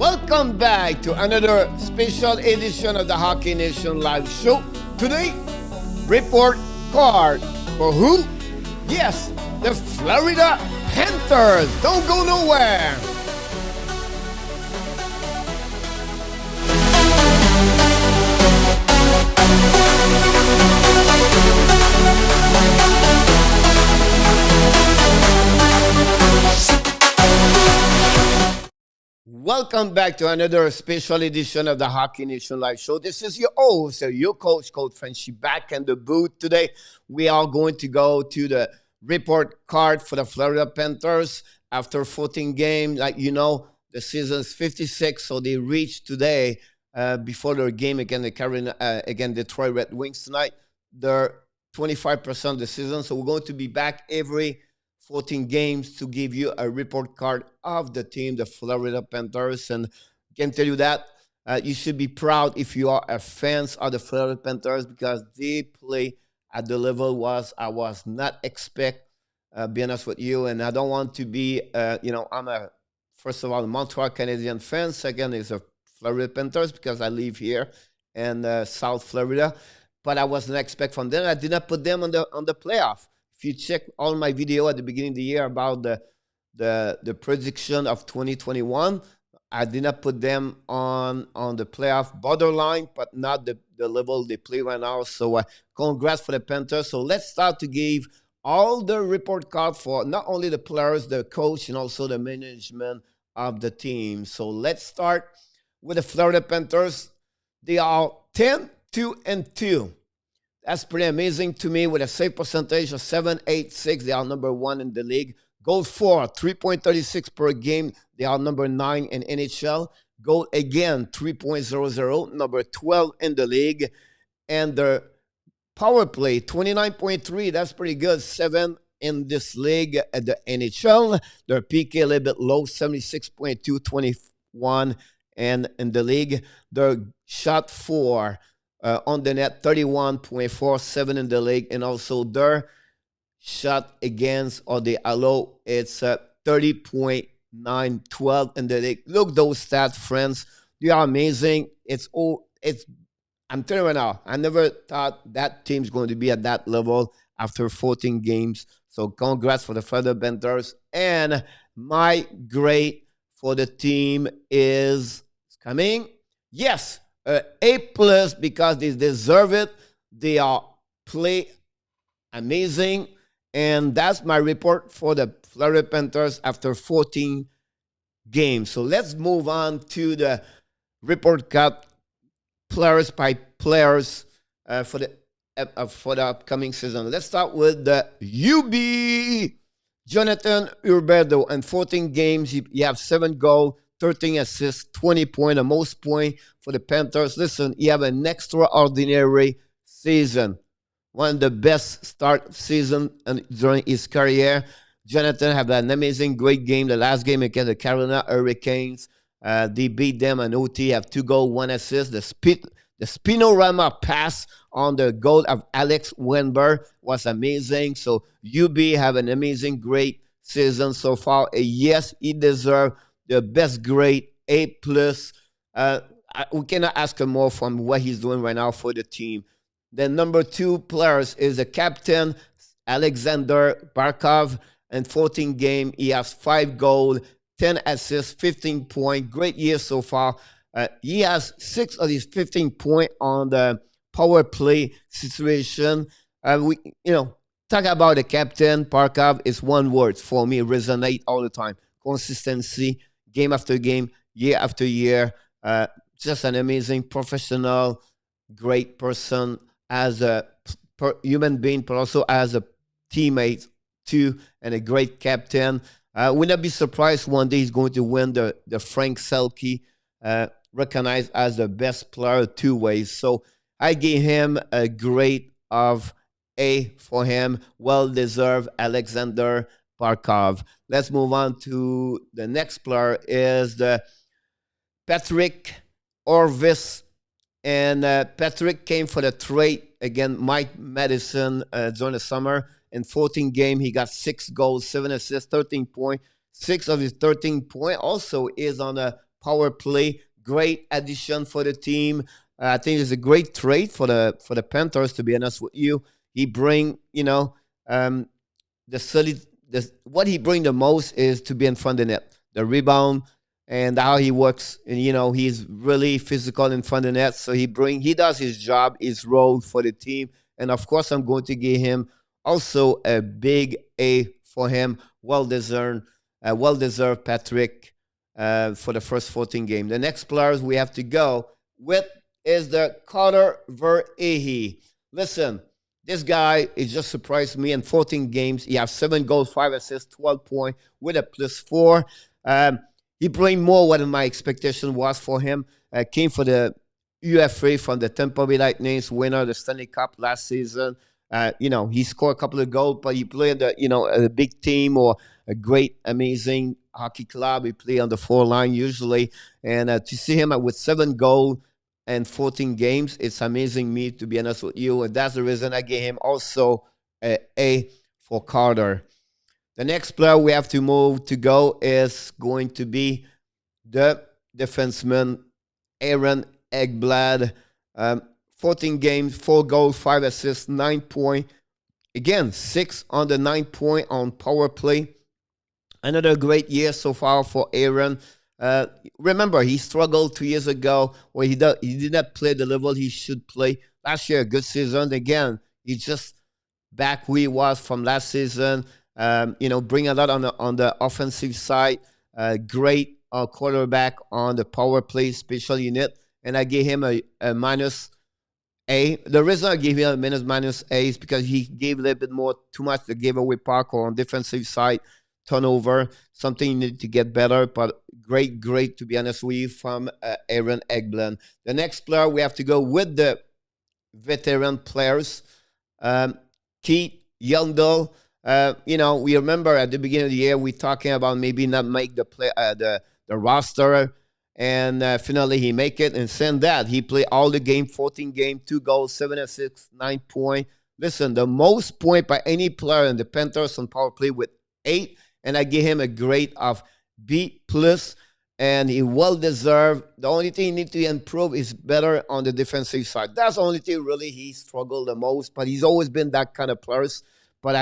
Welcome back to another special edition of the Hockey Nation Live Show. Today, report card for who? Yes, the Florida Panthers. Don't go nowhere. Welcome back to another special edition of the Hockey Nation Live Show. This is your host, your coach, Coach Frenchy, back in the booth today. We are going to go to the report card for the Florida Panthers after 14 games. Like you know, the season's 56, so they reached today before their game against Detroit Red Wings tonight. They're 25% of the season, so we're going to be back every 14 games to give you a report card of the team, the Florida Panthers. And I can tell you that you should be proud if you are a fan of the Florida Panthers because they play at the level I was not expect, be honest with you. And I don't want to be, I'm first of all, a Montreal Canadian fan. Second is a Florida Panthers because I live here in South Florida. But I wasn't expect from them. I did not put them on the playoff. If you check all my video at the beginning of the year about the prediction of 2021, I did not put them on the playoff borderline, but not the level they play right now. So congrats for the Panthers. So let's start to give all the report card for not only the players, the coach, and also the management of the team. So let's start with the Florida Panthers. They are 10-2-2. That's pretty amazing to me with a save percentage of .786. They are number 1 in the league. Goal for 3.36 per game. They are number 9 in NHL. Goal again 3.00, number 12 in the league. And their power play 29.3. That's pretty good. 7 in this league at the NHL. Their PK a little bit low, 76.2, 21 and in the league. Their shot for on the net, 31.47 in the league, and also their shot against or the allow, it's 30.912 in the league. Look those stats, friends. They are amazing. I'm telling you right now, I never thought that team's going to be at that level after 14 games. So congrats for the Florida Panthers. And my grade for the team is coming. Yes. A+ because they deserve it. They are play amazing. And that's my report for the Florida Panthers after 14 games. So let's move on to the report card players by players for the upcoming season. Let's start with the UB. Jonathan Huberdeau. In 14 games, he have 7 goals. 13 assists, 20 points, the most points for the Panthers. Listen, he have an extraordinary season. One of the best start season during his career. Jonathan have an amazing, great game. The last game against the Carolina Hurricanes. They beat them in OT, have 2 goals, 1 assist. The spinorama pass on the goal of Alex Wennberg was amazing. So UB have an amazing, great season so far. Yes, he deserves the best grade, A+. We cannot ask him more from what he's doing right now for the team. The number 2 players is the captain, Alexander Barkov. In 14 games, he has 5 goals, 10 assists, 15 points. Great year so far. He has 6 of his 15 points on the power play situation. Talk about the captain, Barkov, is one word for me, resonate all the time. Consistency. Game after game, year after year, just an amazing professional, great person as a human being, but also as a teammate too, and a great captain. Would not be surprised one day he's going to win the Frank Selke, recognized as the best player 2 ways. So I gave him a grade of A for him. Well deserved, Alexander Barkov. Let's move on to the next player is the Patrick Orvis. And Patrick came for the trade against Mike Madison during the summer. In 14 games, he got 6 goals, 7 assists, 13 points. 6 of his 13 points also is on a power play. Great addition for the team. I think it's a great trade for the Panthers. To be honest with you, he bring the solid. What he bring the most is to be in front of the net, the rebound, and how he works. And he's really physical in front of the net. So he does his job, his role for the team. And of course, I'm going to give him also a big A for him. Well deserved, Patrick, for the first 14 games. The next players we have to go with is the Connor Verhaeghe. Listen, this guy, it just surprised me. In 14 games, he has 7 goals, 5 assists, 12 points with a +4. He bring more what my expectation was for him. Came for the UFA from the Tampa Bay Lightning, winner of the Stanley Cup last season. He scored a couple of goals, but he played a big team or a great, amazing hockey club. He played on the 4 line usually. And to see him with 7 goals and 14 games, it's amazing me, to be honest with you. And that's the reason I gave him also an A for Carter. The next player we have to move to go is going to be the defenseman, Aaron Ekblad. 14 games, 4 goals, 5 assists, 9 points. Again, 6 on the 9 point on power play. Another great year so far for Aaron. Remember, he struggled 2 years ago where he did not play the level he should play. Last year, a good season. Again, he's just back where he was from last season. Bring a lot on the offensive side. Great quarterback on the power play special unit. And I gave him a -A. The reason I gave him a minus A is because he gave a little bit more, too much to give away puck or on defensive side, turnover, something you need to get better, but great, to be honest with you, from Aaron Ekblad. The next player, we have to go with the veteran players. Keith Yandel. We remember at the beginning of the year, we talking about maybe not make the roster, and finally he make it. And since that, he played all the game, 14 game, 2 goals, 7 assists, 9 points. Listen, the most point by any player in the Panthers on power play with 8, and I give him a grade of B+, and he well deserved. The only thing he needs to improve is better on the defensive side. That's the only thing really he struggled the most, but he's always been that kind of player. But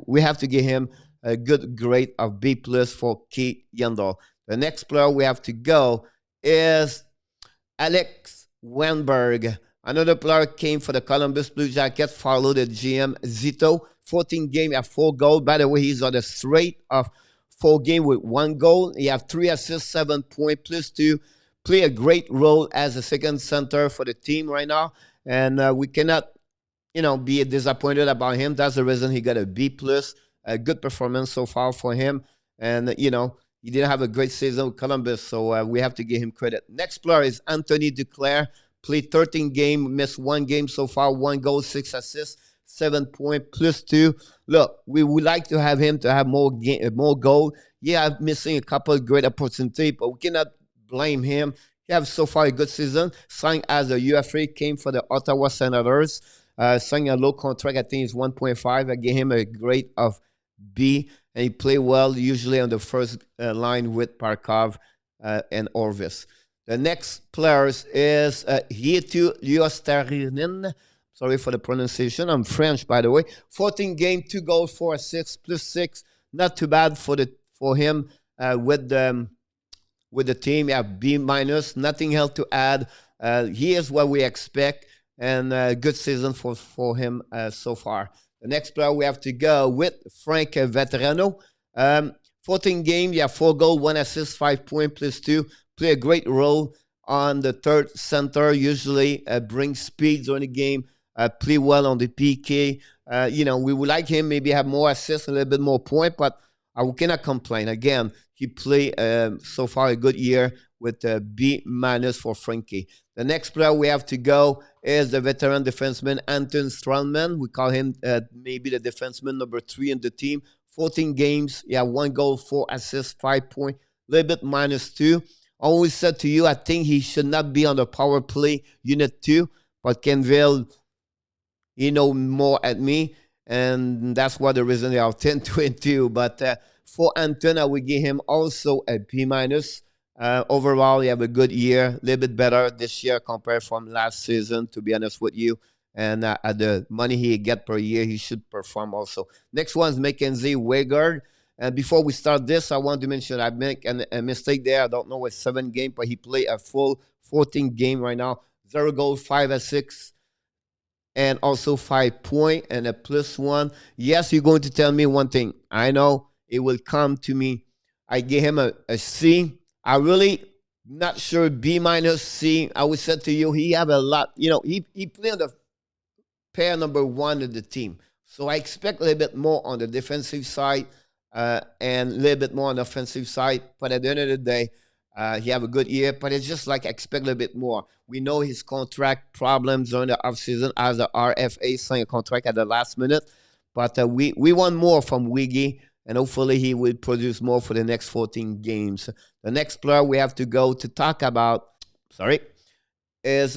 we have to give him a good grade of B+ for Keith Yandel. The next player we have to go is Alex Wennberg. Another player came for the Columbus Blue Jackets, followed the GM Zito. 14 game, he had 4 goals. By the way, he's on a straight of 4 game with 1 goal. He had 3 assists, 7 points, +2. Play a great role as a second center for the team right now. And we cannot, be disappointed about him. That's the reason he got a B+. A good performance so far for him. And, he didn't have a great season with Columbus, so we have to give him credit. Next player is Anthony Duclair. Played 13 games, missed 1 game so far, 1 goal, 6 assists, 7 points, +2. Look, we would like to have him to have more goal. Yeah, I'm missing a couple of great opportunities, but we cannot blame him. He has so far a good season. Signed as a UFA, came for the Ottawa Senators. Signed a low contract, I think it's 1.5. I gave him a grade of B, and he played well, usually on the first line with Parkov and Orvis. The next players is Hugo Lamikko. Sorry for the pronunciation. I'm French, by the way. 14 game, 2 goals, 4 assists, +6. Not too bad for him with the team. Yeah, B-. Nothing else to add. Here's what we expect, and good season for him so far. The next player we have to go with Frank Vatrano. 14 games, 4 goals, 1 assist, 5 points, +2. Play a great role on the third center. Usually bring speed during the game. Play well on the PK. We would like him maybe have more assists, a little bit more point, but I cannot complain. Again, he played so far a good year with a B- for Frenchy. The next player we have to go is the veteran defenseman Anton Stralman. We call him maybe the defenseman number 3 in the team. 14 games, 1 goal, 4 assists, 5 points, a little bit -2. Always said to you, I think he should not be on the power play unit 2, but Kenville, more at me, and that's what the reason they are 10-22. But for Anton, I will give him also a B-. Overall, he have a good year, a little bit better this year compared from last season, to be honest with you. And at the money he get per year, he should perform also. Next one is MacKenzie Weger. And before we start this, I want to mention I make a mistake there. I don't know what 7 game, but he played a full 14 game right now. 0 goals, 5 assists, and also 5 point and a +1. Yes, you're going to tell me one thing. I know it will come to me. I gave him a C. I really not sure B minus C. I would say to you, he have a lot. He played on the pair number 1 of the team. So I expect a little bit more on the defensive side and a little bit more on the offensive side. But at the end of the day, he have a good year, but it's just like I expect a little bit more. We know his contract problems during the offseason as the RFA signed a contract at the last minute. But we want more from Wiggy, and hopefully he will produce more for the next 14 games. The next player we have to go to talk about, is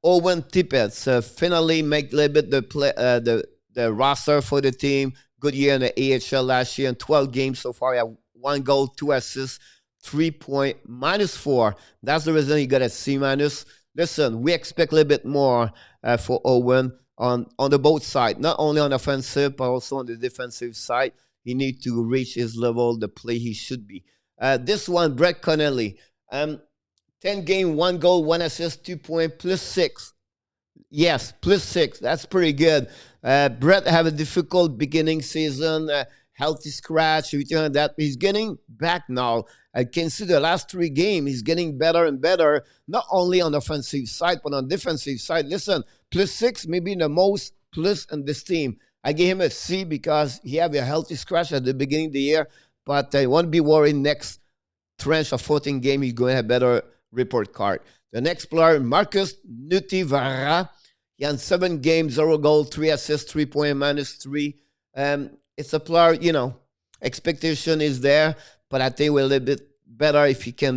Owen Tippett. Finally make a little bit the roster for the team. Good year in the AHL last year. In 12 games so far, he had 1 goal, 2 assists, 3 point, -4. That's the reason he got a C-. Listen, we expect a little bit more for Owen on the both sides, not only on offensive, but also on the defensive side. He needs to reach his level, the play he should be. This one, Brett Connolly. 10 game, 1 goal, 1 assist, 2 point, +6. Yes, +6. That's pretty good. Brett have a difficult beginning season, healthy scratch, everything like that. He's getting back now. I can see the last 3 games, he's getting better and better, not only on the offensive side, but on the defensive side. Listen, +6, maybe the most plus in this team. I gave him a C because he have a healthy scratch at the beginning of the year, but I won't be worried next tranche of 14 game, he's going to have better report card. The next player, Marcus Nutivara. He had 7 games, 0 goal, 3 assists, 3 point, -3. It's a player, expectation is there, but I think we're a little bit better if he can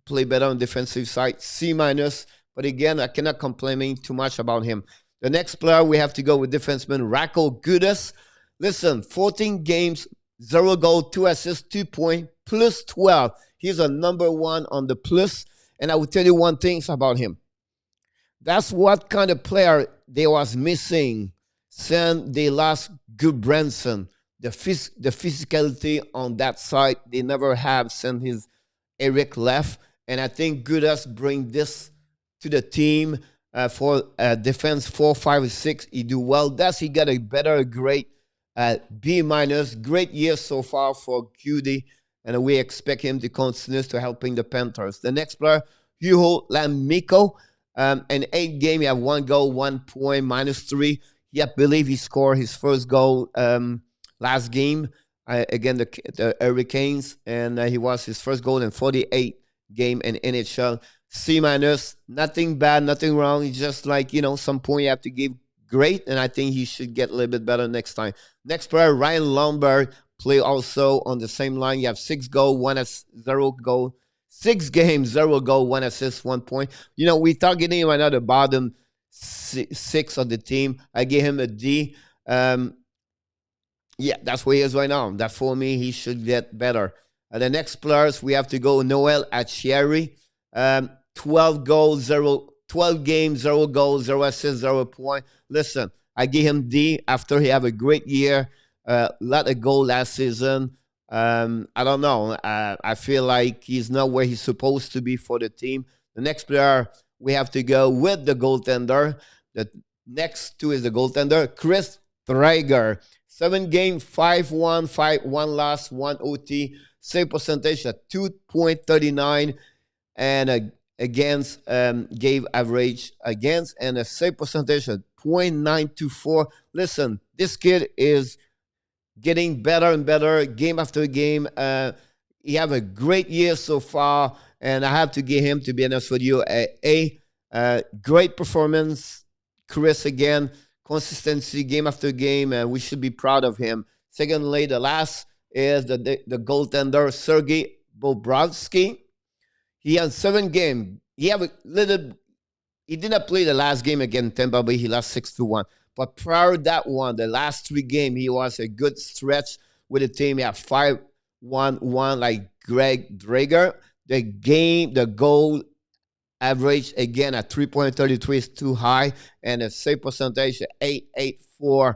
play better on defensive side. C-. But again, I cannot complain too much about him. The next player, we have to go with defenseman Rako Gudas. Listen, 14 games, 0 goal, 2 assists, 2 point, +12. He's a number 1 on the plus. And I will tell you one thing about him. That's what kind of player they was missing since they lost Gudbranson. The physicality on that side, they never have since Eric left. And I think Gudas bring this to the team for defense 4, 5, 6. He do well. He got a better grade, B-. Great year so far for Cutie. And we expect him to continue to helping the Panthers. The next player, Hugo Lamikko. In 8 games, he had 1 goal, 1 point, -3. I believe he scored his first goal last game against the Hurricanes, and he was his first goal in 48 game in NHL. C-, nothing bad, nothing wrong. It's just like, some point you have to give great, and I think he should get a little bit better next time. Next player, Ryan Lombard, play also on the same line. You have 6 goal, 0 goal. 6 games, 0 goal, 1 assist, 1 point. We targeting him at the bottom 6 of the team. I gave him a D. That's where he is right now. That for me, he should get better. The next players, we have to go Noel Acciari. 12 games, 0 goals, 0 assists, 0 point. Listen, I gave him D after he have a great year. Lot of goal last season. I don't know. I feel like he's not where he's supposed to be for the team. The next player, we have to go with the goaltender. The next 2 is the goaltender, Chris Driedger. 7 game, 5-1, 5-1 loss, 1 OT. Save percentage at 2.39. And against gave average against, and a save percentage at 0.924. Listen, this kid is getting better and better game after game. He have a great year so far, and I have to give him, to be honest with you, a great performance. Chris again, consistency game after game, and we should be proud of him. Secondly, the last is the goaltender Sergei Bobrowski. He had 7 games. He did not play the last game against Tampa Bay. He lost 6-1. But prior to that one, the last 3 games, he was a good stretch with the team. He had 5-1-1 like Greg Driedger. The goal average again at 3.33 is too high, and the save percentage at 8.84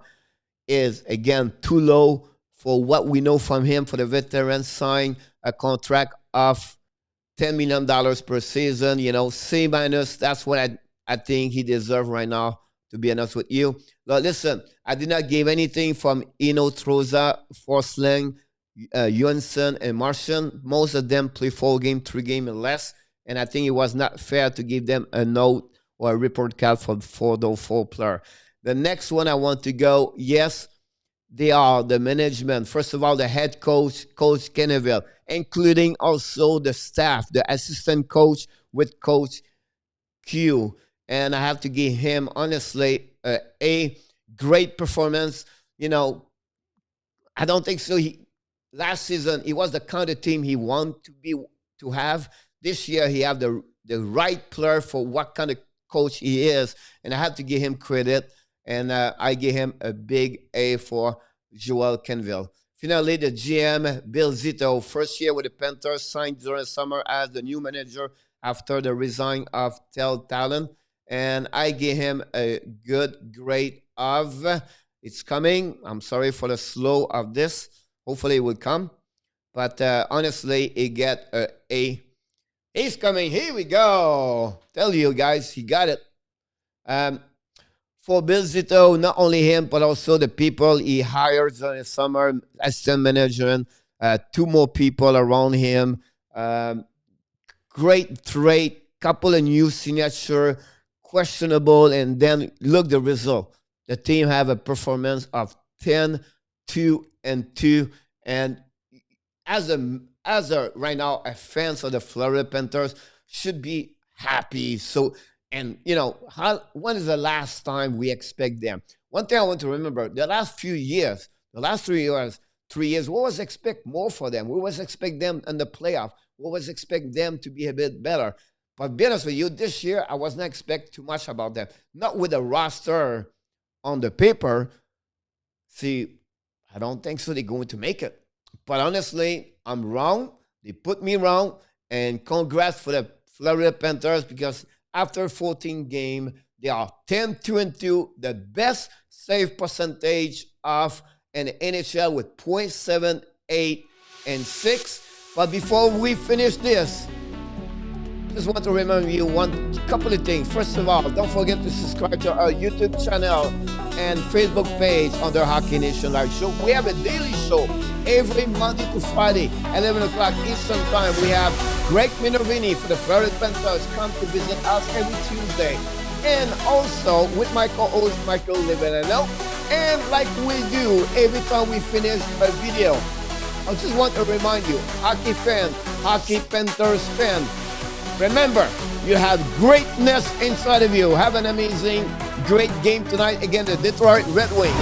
is again too low for what we know from him. For the veteran, sign a contract of $10 million per season. C minus. That's what I think he deserves right now, to be honest with you. Now, listen, I did not give anything from Eno, Troza, Forsling, Johansson, and Martian. Most of them play 4 games, 3 games, and less. And I think it was not fair to give them a note or a report card for those 4 players. The next one I want to go, yes, they are the management. First of all, the head coach, Coach Kenneville, including also the staff, the assistant coach with Coach Q. And I have to give him, honestly, a great performance. I don't think so. Last season, it was the kind of team he wanted to have. This year, he have the right player for what kind of coach he is, and I have to give him credit. And I give him a big A for Joel Kenville. Finally, the GM, Bill Zito, first year with the Panthers, signed during the summer as the new manager after the resign of Tel Talon. And I give him a good grade of, it's coming. I'm sorry for the slow of this. Hopefully it will come. But honestly, he get an A. He's coming. Here we go. Tell you guys, he got it. For Bill Zito, not only him, but also the people he hires in the summer, assistant manager, 2 more people around him. Great trade, couple of new signature, questionable, and then look the result. The team have a performance of 10-2-2, and as a right now a fans of the Florida Panthers should be happy. So, and when is the last time we expect them? One thing I want to remember: the last 3 years, we always expect more for them. We always expect them in the playoff. We always expect them to be a bit better. But to be honest with you, this year I was not expect too much about them. Not with the roster on the paper. See, I don't think so they're going to make it. But honestly, I'm wrong. They put me wrong. And congrats for the Florida Panthers, because after 14 games, they are 10-2-2, the best save percentage of an NHL with .78 and 6. But before we finish this, just want to remind you one couple of things. First of all, don't forget to subscribe to our YouTube channel and Facebook page under Hockey Nation Live Show. We have a daily show every Monday to Friday, 11 o'clock Eastern Time. We have Greg Minervini for the Florida Panthers come to visit us every Tuesday. And also with my co-host Michael Liverano. And like we do every time we finish a video, I just want to remind you, hockey fan, Hockey Panthers fan, remember, you have greatness inside of you. Have an amazing, great game tonight against the Detroit Red Wings.